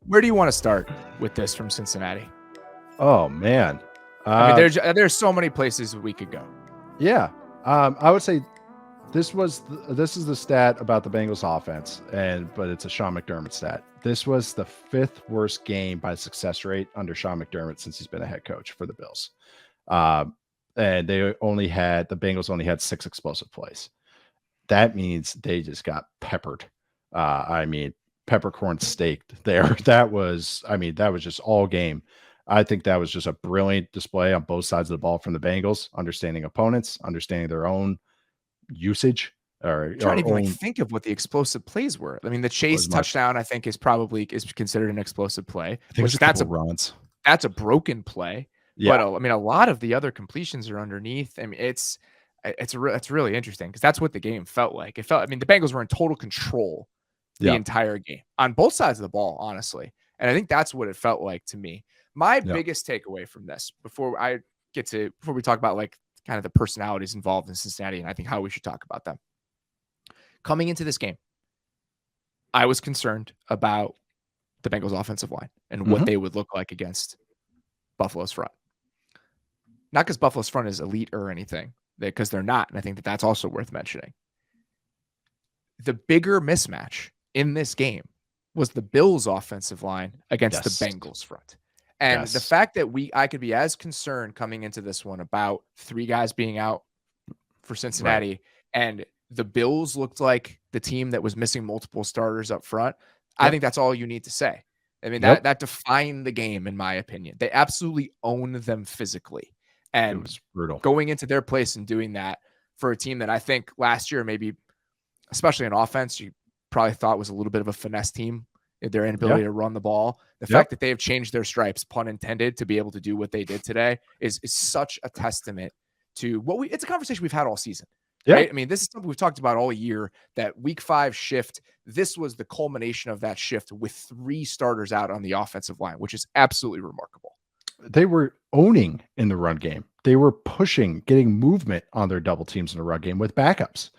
Where do you want to start with this from Cincinnati? Oh man. I mean, there's so many places we could go. Yeah. I would say this is the stat about the Bengals offense, but it's a Sean McDermott stat. This was the 5th worst game by success rate under Sean McDermott since he's been a head coach for the Bills. And the Bengals only had 6 explosive plays. That means they just got peppered. Peppercorn staked there. That was just all game. I think that was just a brilliant display on both sides of the ball from the Bengals, understanding opponents, understanding their own usage. I'm trying to even think of what the explosive plays were. I mean, the Chase touchdown, I think, is considered an explosive play. I think that's runs. That's a broken play. Yeah. But I mean, a lot of the other completions are underneath. I mean, it's really interesting because that's what the game felt like. The Bengals were in total control the entire game on both sides of the ball, honestly. And I think that's what it felt like to me. My biggest takeaway from this, before we talk about like kind of the personalities involved in Cincinnati, and I think how we should talk about them. Coming into this game, I was concerned about the Bengals offensive line and what they would look like against Buffalo's front. Not because Buffalo's front is elite or anything, because they're not. And I think that's also worth mentioning. The bigger mismatch in this game was the Bills offensive line against the Bengals front. And the fact that I could be as concerned coming into this one about 3 guys being out for Cincinnati, and the Bills looked like the team that was missing multiple starters up front. I think that's all you need to say. I mean, that defined the game, in my opinion. They absolutely owned them physically. And it was brutal. Going into their place and doing that for a team that I think last year, maybe, especially in offense, you probably thought was a little bit of a finesse team. Their inability to run the ball. The fact that they have changed their stripes, pun intended, to be able to do what they did today is such a testament to it's a conversation we've had all season. Right? I mean, this is something we've talked about all year, that week 5 shift. This was the culmination of that shift with 3 starters out on the offensive line, which is absolutely remarkable. They were owning in the run game. They were pushing, getting movement on their double teams in the run game with backups.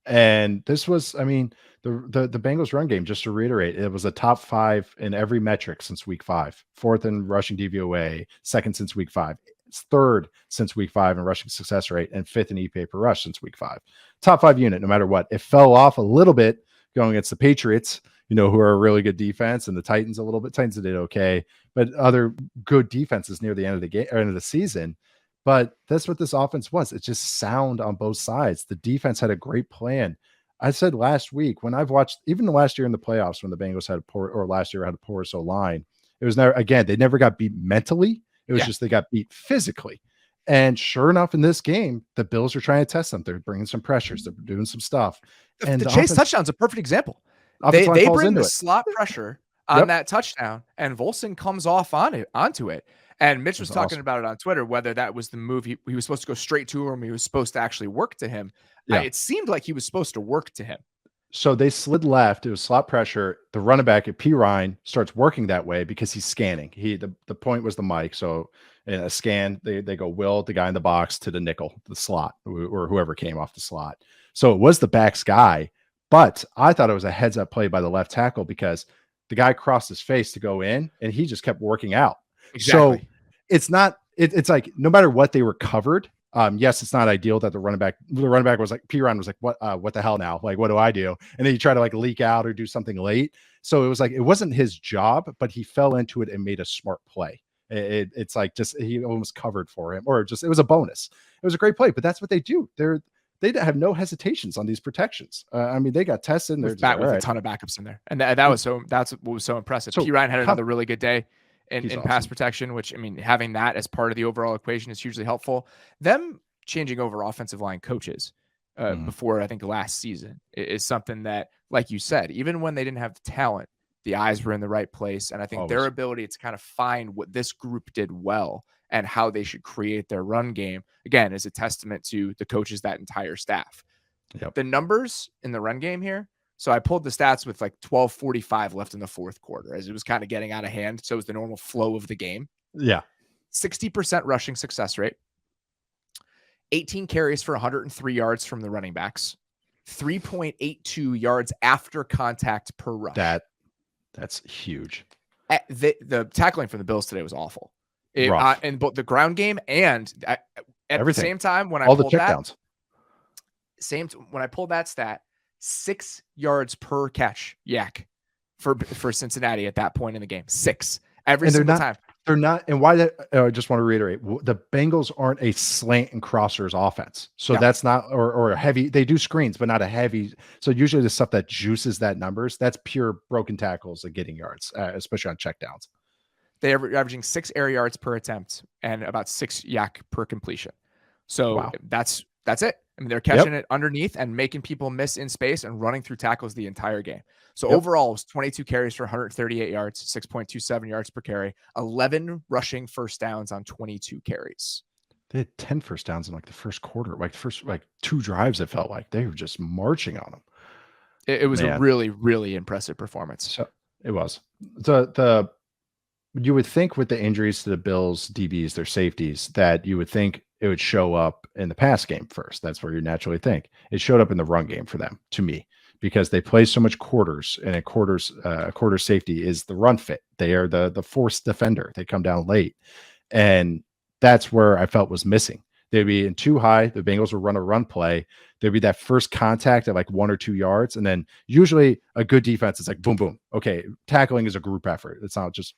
And this was, I mean, the Bengals run game, just to reiterate, it was a top 5 in every metric since week 5, 4th in rushing DVOA, 2nd since week 5, 3rd since week 5 in rushing success rate, and 5th in EPA per rush since week 5. Top 5 unit, no matter what. It fell off a little bit going against the Patriots, who are a really good defense, and the Titans a little bit. Titans did okay, but other good defenses near the end of the game or end of the season. But that's what this offense was. It's just sound on both sides. The defense had a great plan. I said last week, when I've watched, even the last year in the playoffs, when the Bengals had last year had a porous O-line, it was never, again, they never got beat mentally. It was just they got beat physically. And sure enough, in this game, the Bills are trying to test them. They're bringing some pressures. They're doing some stuff. And the Chase touchdown is a perfect example. They bring the slot pressure on that touchdown, and Volson comes off onto it. And Mitch was talking about it on Twitter, whether that was the move he was supposed to go straight to him, he was supposed to actually work to him. It seemed like he was supposed to work to him. So they slid left. It was slot pressure. The running back at P. Ryan starts working that way because he's scanning. The point was the mic. So in a scan, they go Will, the guy in the box, to the nickel, the slot, or whoever came off the slot. So it was the back's guy, but I thought it was a heads up play by the left tackle because the guy crossed his face to go in and he just kept working out. Exactly. So it's not, it's like, no matter what they were covered. Yes, it's not ideal that the running back was like, P. Ryan was like, what the hell now? Like, what do I do? And then you try to like leak out or do something late. So it was like, it wasn't his job, but he fell into it and made a smart play. It's like, just, he almost covered for him, or just, it was a bonus. It was a great play, but that's what they do. They have no hesitations on these protections. I mean, they got tested and they're with a ton of backups in there. And that's what was so impressive. P. Ryan had another really good day in awesome. Pass protection, which, I mean, having that as part of the overall equation is hugely helpful. Them changing over offensive line coaches before, I think, last season is something that, like you said, even when they didn't have the talent, the eyes were in the right place. And I think their ability to kind of find what this group did well and how they should create their run game, again, is a testament to the coaches, that entire staff. The numbers in the run game here. So I pulled the stats with like 12:45 left in the 4th quarter as it was kind of getting out of hand. So it was the normal flow of the game. 60% rushing success rate, 18 carries for 103 yards from the running backs, 3.82 yards after contact per rush. That's huge. The tackling from the Bills today was awful. In both the ground game and at Everything. the same time when I all the pulled that checkdowns. When I pulled that stat, 6 yards per catch yak for Cincinnati at that point in the game. 6 every single time. They're not, and why that I just want to reiterate, the Bengals aren't a slant and crossers offense. So that's not, or a heavy, they do screens, but not a heavy. So usually the stuff that juices that numbers, that's pure broken tackles and getting yards, especially on checkdowns. They're averaging 6 air yards per attempt and about 6 yak per completion. So that's it. I mean, they're catching it underneath and making people miss in space and running through tackles the entire game. So overall, it was 22 carries for 138 yards, 6.27 yards per carry, 11 rushing first downs on 22 carries. They had 10 first downs in like the first quarter, like the first 2 drives. It felt like they were just marching on them. It was a really, really impressive performance. So it was. You would think with the injuries to the Bills DBs, their safeties, that you would think it would show up in the pass game first. That's where you naturally think. It showed up in the run game for them, to me, because they play so much quarters, and a quarter safety is the run fit. They are the forced defender. They come down late, and that's where I felt was missing. They'd be in too high. The Bengals would run a run play. There'd be that first contact at like 1 or 2 yards, and then usually a good defense is like boom, boom. Okay, tackling is a group effort. It's not just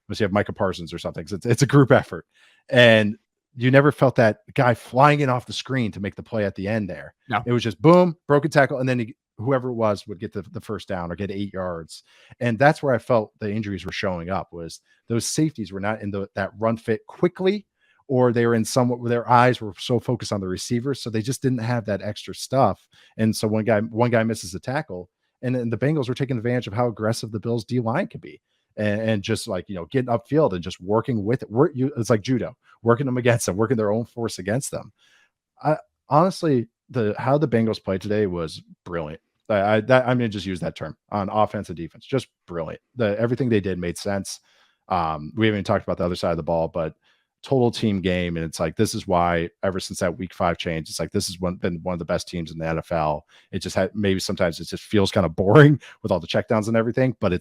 unless you have Micah Parsons or something. It's a group effort, and you never felt that guy flying in off the screen to make the play at the end there. No. It was just boom, broken tackle, and then whoever it was would get the first down or get 8 yards. And that's where I felt the injuries were showing up, was those safeties were not in that run fit quickly, or they were in somewhat where their eyes were so focused on the receivers. So they just didn't have that extra stuff. And so one guy misses a tackle, and then the Bengals were taking advantage of how aggressive the Bills D line could be. And just like, getting upfield and just working with it. It's like judo, working them against them, working their own force against them. Honestly, how the Bengals played today was brilliant. I'm going to just use that term on offense and defense. Just brilliant. Everything they did made sense. We haven't even talked about the other side of the ball, but total team game. And it's like, this is why ever since that week 5 change, it's like, this has been one of the best teams in the NFL. It just maybe sometimes it just feels kind of boring with all the checkdowns and everything, but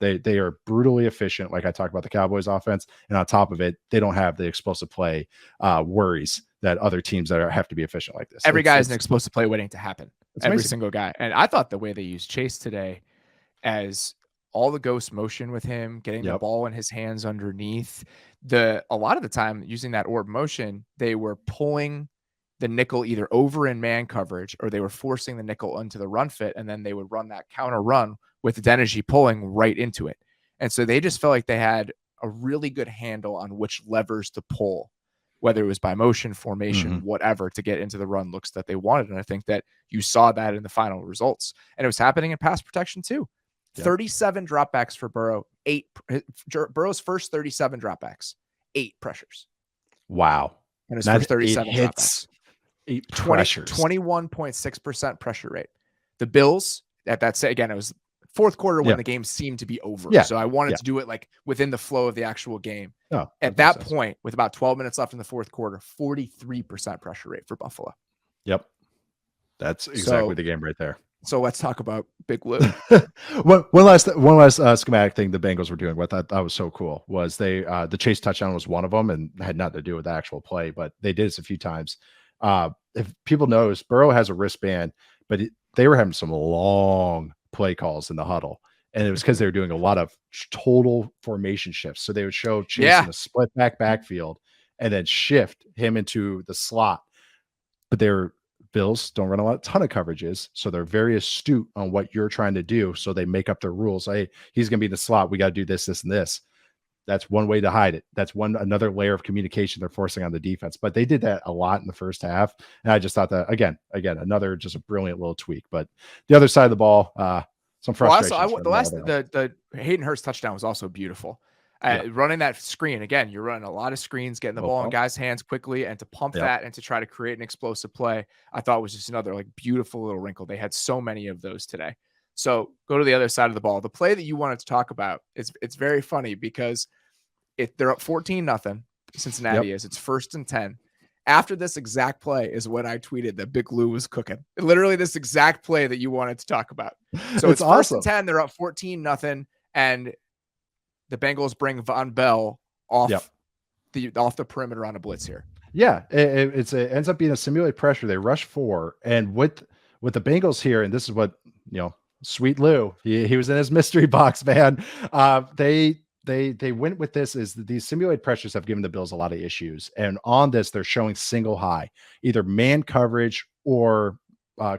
They are brutally efficient, like I talked about the Cowboys offense, and on top of it, they don't have the explosive play worries that other teams that have to be efficient like this. Every guy is an explosive play waiting to happen. Every single guy. And I thought the way they used Chase today, as all the ghost motion with him, getting the ball in his hands underneath, a lot of the time using that orb motion, they were pulling the nickel either over in man coverage, or they were forcing the nickel into the run fit, and then they would run that counter run with Deniji pulling right into it. And so they just felt like they had a really good handle on which levers to pull, whether it was by motion, formation, whatever, to get into the run looks that they wanted. And I think that you saw that in the final results. And it was happening in pass protection too. 37 dropbacks for Burrow, Burrow's first 37 dropbacks, 8 pressures. Wow. And his first 37 hits. 8 pressures. 21.6% pressure rate. The Bills, again, it was fourth quarter when the game seemed to be over. So I wanted to do it like within the flow of the actual game. At that point, with about 12 minutes left in the fourth quarter, 43% pressure rate for Buffalo. Yep. That's exactly the game right there. So let's talk about Big Lou. one last schematic thing the Bengals were doing, what I thought was so cool, was the Chase touchdown was one of them, and had nothing to do with the actual play, but they did this a few times. If people notice, Burrow has a wristband, but they were having some long play calls in the huddle, and it was because they were doing a lot of total formation shifts. So they would show Chase in a split backfield and then shift him into the slot, but their Bills don't run a ton of coverages, so they're very astute on what you're trying to do. So they make up their rules. Hey, he's going to be in the slot. We got to do this, this, and this. That's one way to hide it. That's another layer of communication they're forcing on the defense. But they did that a lot in the first half, and I just thought that again, another just a brilliant little tweak. But the other side of the ball, some frustration. The Hayden Hurst touchdown was also beautiful. Running that screen again, you're running a lot of screens, getting the ball in guys' hands quickly, and to pump that and to try to create an explosive play, I thought was just another like beautiful little wrinkle. They had so many of those today. So go to the other side of the ball. The play that you wanted to talk about, it's very funny because they're up 14-0. Cincinnati is. It's 1st and 10. After this exact play is when I tweeted that Big Lou was cooking. Literally this exact play that you wanted to talk about. So it's awesome. 1st and 10. They're up 14-0, and the Bengals bring Von Bell off Yep. off the perimeter on a blitz here. Yeah, it ends up being a simulated pressure. They rush 4, and with the Bengals here, and this is what, Sweet Lou, he was in his mystery box, man. They went with this is that these simulated pressures have given the Bills a lot of issues, and on this they're showing single high, either man coverage or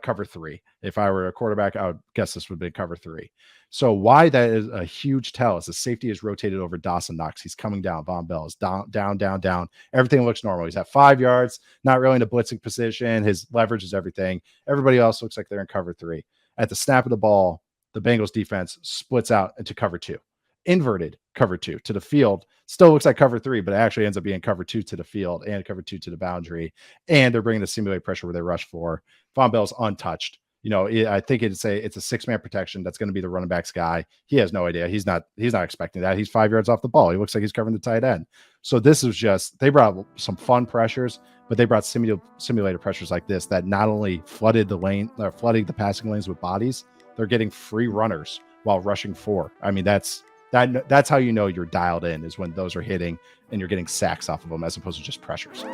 cover 3. If I were a quarterback, I would guess this would be cover 3. So why that is a huge tell is the safety is rotated over Dawson Knox. He's coming down. Von Bell is down. Everything looks normal. He's at 5 yards, not really in a blitzing position. His leverage is everything. Everybody else looks like they're in cover 3. At the snap of the ball, the Bengals defense splits out into cover 2. Inverted cover 2 to the field. Still looks like cover 3, but it actually ends up being cover 2 to the field and cover 2 to the boundary. And they're bringing the simulated pressure where they rush 4. Von Bell's untouched. I think it's a 6-man protection. That's going to be the running back's guy. He has no idea. He's not expecting that. He's 5 yards off the ball. He looks like he's covering the tight end. So this is just, they brought some fun pressures, but they brought simulated pressures like this that not only flooded the lane, flooding the passing lanes with bodies, they're getting free runners while rushing 4. I mean, that's how you know you're dialed in, is when those are hitting and you're getting sacks off of them as opposed to just pressures.